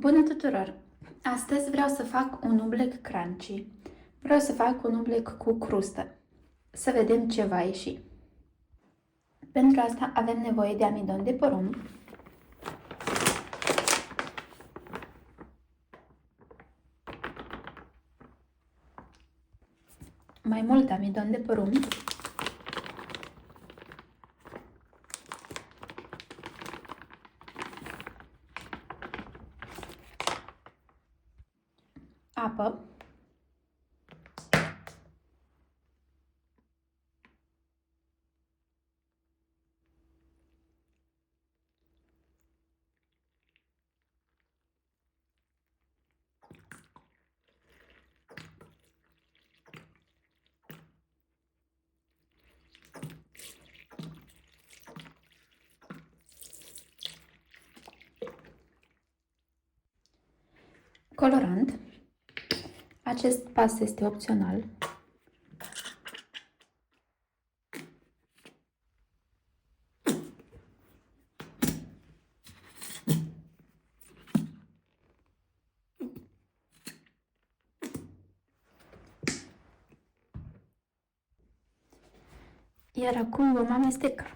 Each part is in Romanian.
Bună tuturor! Astăzi vreau să fac un omelette crunchy. Vreau să fac un omelette cu crustă. Să vedem ce va ieși. Pentru asta avem nevoie de amidon de porumb, mai mult amidon de porumb, apă, colorant. Acest pas este opțional. Iar acum vom amesteca.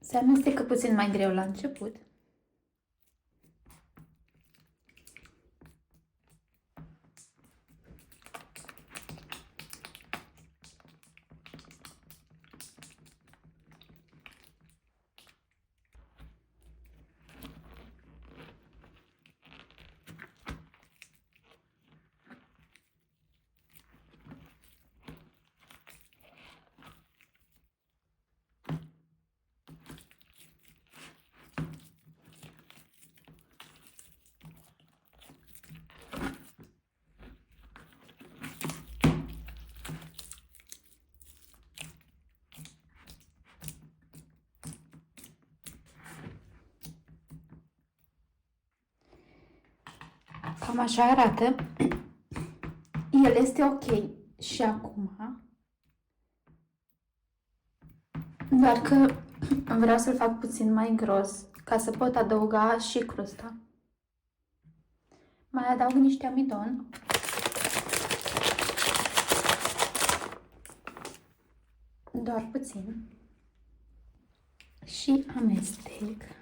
Se amestecă puțin mai greu la început. Cam așa arată. El este ok. Și acum, doar că vreau să-l fac puțin mai gros, ca să pot adăuga și crusta. Mai adaug niște amidon. Doar puțin. Și amestec.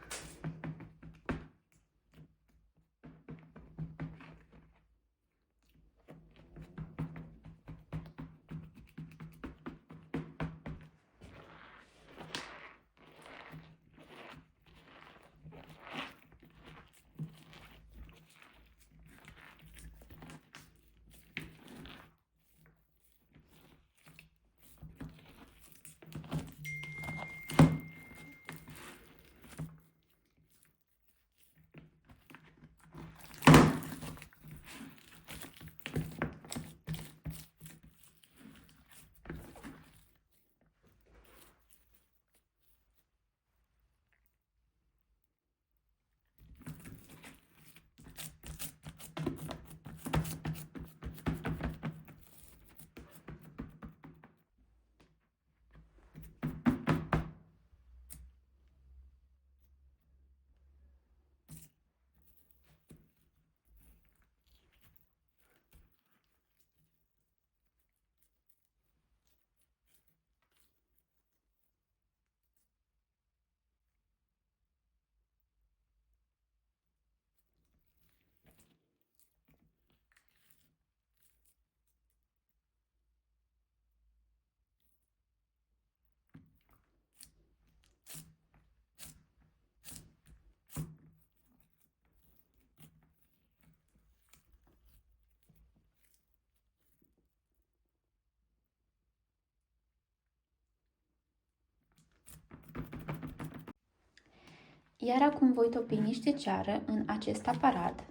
Iar acum voi topi niște ceară în acest aparat.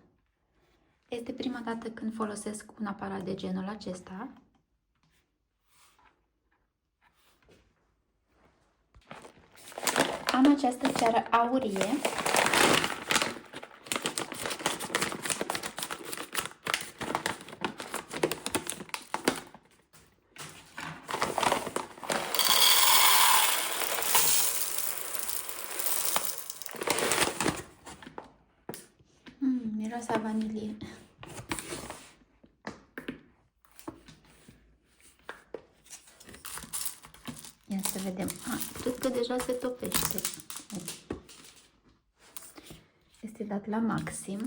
Este prima dată când folosesc un aparat de genul acesta. Am această ceară aurie. Miroase a vanilie. Ia să vedem. Cred că deja se topește. Este dat la maxim.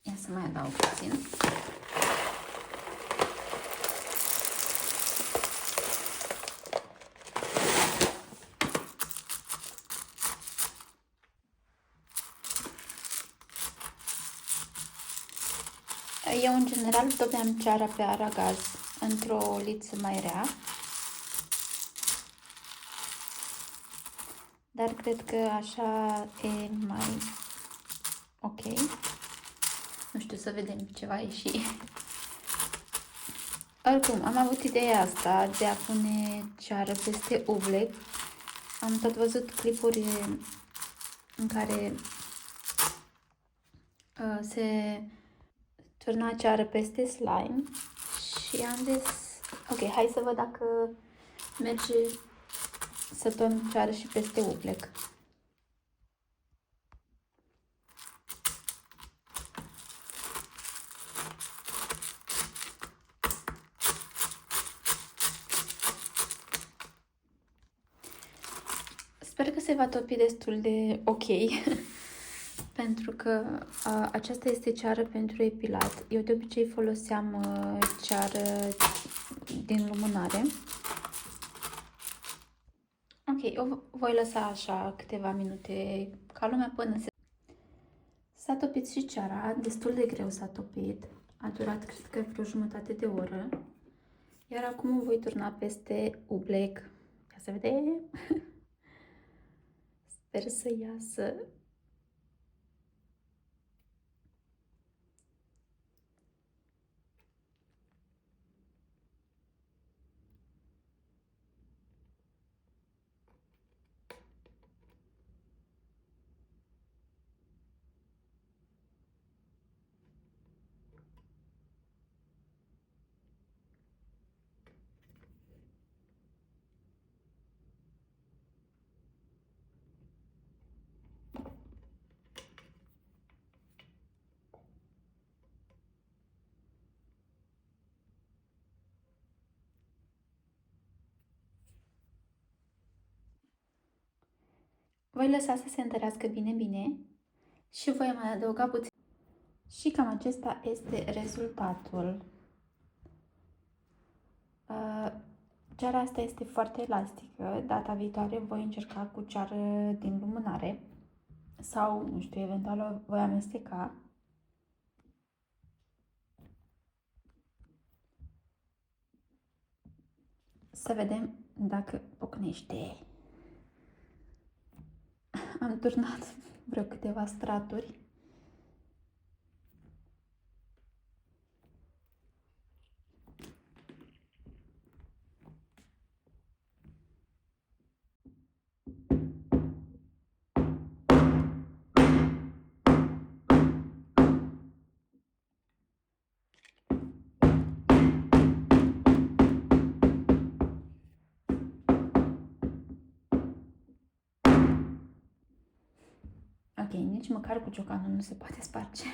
Ia să mai adaug puțin. Eu, în general, topeam ceara pe aragaz într-o liță mai rea. Dar cred că așa e mai ok. Nu știu, să vedem ce va ieși. Oricum, am avut ideea asta de a pune ceară peste oblec. Am tot văzut clipuri în care se turna ceară peste slime și am zis, ok, hai să văd dacă merge să turn ceară și peste oblec. Sper că se va topi destul de ok, pentru că aceasta este ceară pentru epilat. Eu de obicei foloseam ceară din lumânare. Ok, eu voi lăsa așa câteva minute ca lumea până se... S-a topit și ceara, destul de greu s-a topit. A durat, cred că, vreo jumătate de oră. Iar acum o voi turna peste oblec. Ia să vedem! Sper să iasă. Voi lăsa să se întărească bine și voi mai adăuga puțin. Și cam acesta este rezultatul. Ceara asta este foarte elastică. Data viitoare voi încerca cu ceară din lumânare sau, nu știu, eventual o voi amesteca. Să vedem dacă pocnește. Am turnat vreo câteva straturi. Ok, nici măcar cu ciocanul nu se poate sparge.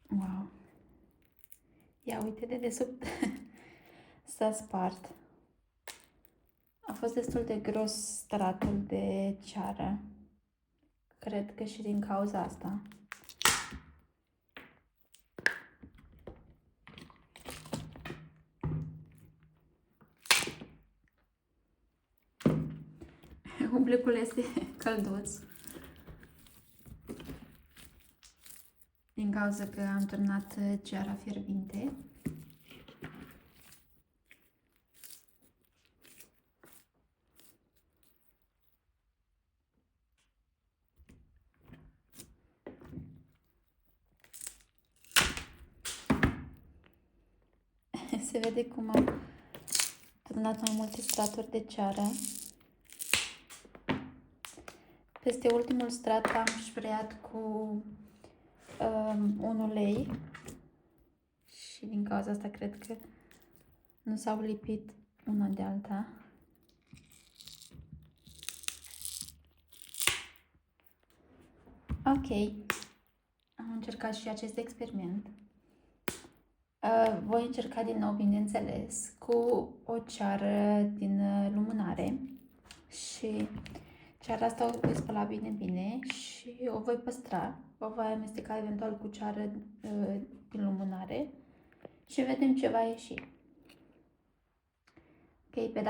Wow! Ia uite, de desubt s-a spart. A fost destul de gros stratul de ceară. Cred că și din cauza asta. Oblecul este călduț. din cauza că am turnat ceara fierbinte. Se vede cum am turnat mai multe straturi de ceară. Peste ultimul strat am spreiat cu un ulei și din cauza asta cred că nu s-au lipit una de alta. Ok, am încercat și acest experiment. Voi încerca din nou, bineînțeles, cu o ceară din lumânare și ceara asta o voi spăla bine și o voi păstra. O voi amesteca eventual cu ceară din lumânare și vedem ce va ieși. Ok, pe